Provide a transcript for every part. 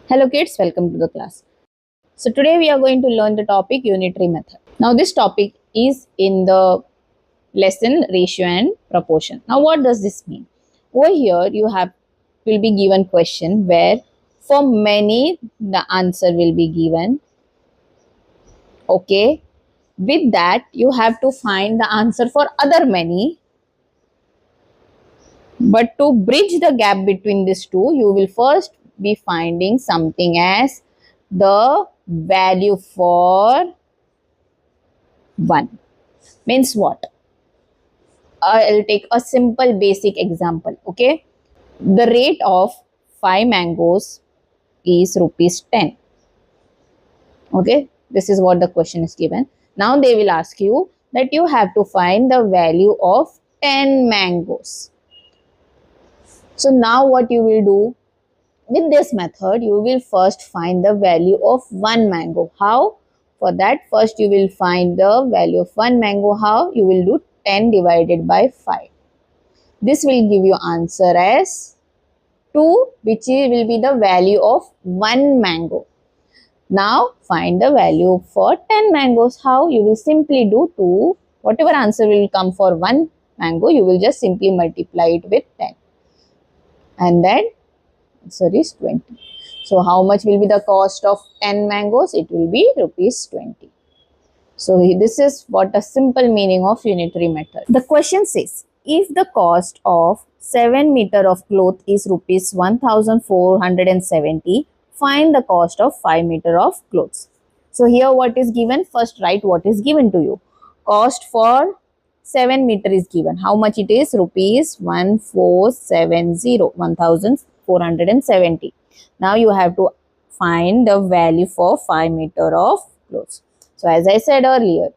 Hello kids, welcome to the class. So today we are going to learn the topic unitary method. Now this topic is in the lesson ratio and proportion. Now what does this mean? Over here you will be given question where for many the answer will be given. Okay. With that you have to find the answer for other many. But to bridge the gap between these two, you will first be finding something as the value for 1. Means what? I'll take a simple basic example. Okay. The rate of 5 mangoes is rupees 10. Okay. This is what the question is given. Now they will ask you that you have to find the value of 10 mangoes. So now what you will do? With this method, you will first find the value of 1 mango. How? For that, first you will find the value of 1 mango. How? You will do 10 divided by 5. This will give you answer as 2, which will be the value of 1 mango. Now, find the value for 10 mangoes. How? You will simply do 2. Whatever answer will come for 1 mango, you will just simply multiply it with 10. And then answer is 20. So how much will be the cost of 10 mangoes? It will be rupees 20. So this is what a simple meaning of unitary method. The question says, if the cost of 7 meter of cloth is rupees 1470, find the cost of 5 meter of clothes. So here what is given? First write what is given to you. Cost for 7 meter is given. How much it is? Rupees 1470. Now you have to find the value for 5 meter of clothes. So as I said earlier,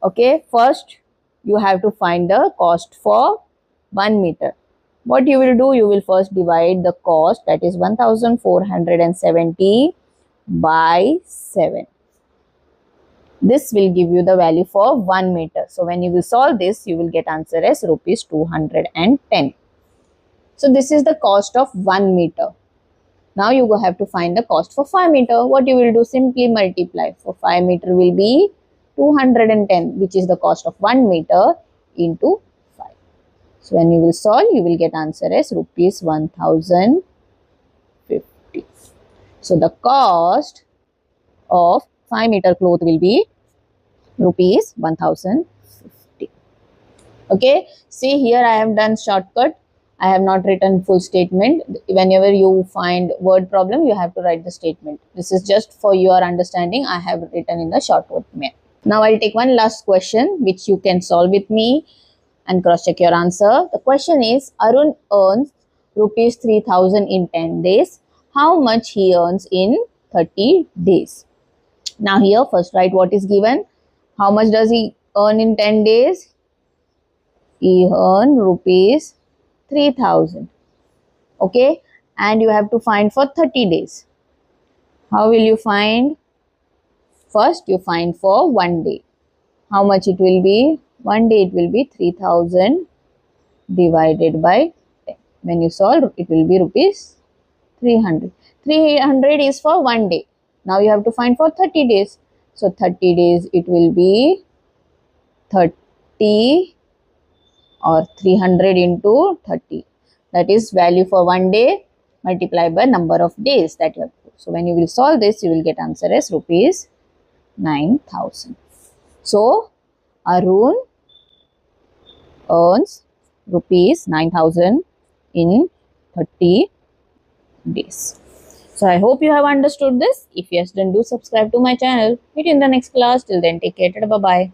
okay, first you have to find the cost for 1 meter. What you will do? You will first divide the cost, that is 1470 by 7. This will give you the value for 1 meter. So when you will solve this, you will get answer as rupees 210. So this is the cost of 1 meter. Now you will have to find the cost for 5 meter. What you will do? Simply multiply. For 5 meter will be 210, which is the cost of 1 meter into 5. So when you will solve, you will get answer as rupees 1050. So the cost of 5 meter cloth will be rupees 1050. Okay. See, here I have done shortcut. I have not written full statement. Whenever you find word problem, you have to write the statement. This is just for your understanding. I have written in the shortcut way. Now I'll take one last question which you can solve with me and cross check your answer. The question is, Arun earns rupees 3000 in 10 days. How much he earns in 30 days? Now here first write what is given. How much does he earn in 10 days? He earn rupees 3000. Okay, and you have to find for 30 days. How will you find? First you find for 1 day. How much it will be? 1 day it will be 3000 divided by 10. When you solve, it will be rupees 300. 300 is for 1 day. Now you have to find for 30 days. So 30 days it will be 30 or 300 into 30. That is value for 1 day multiplied by number of days that you have to. So when you will solve this, you will get answer as rupees 9000. So Arun earns rupees 9000 in 30 days. So I hope you have understood this. If yes, then do subscribe to my channel. Meet you in the next class. Till then, take care. Bye bye.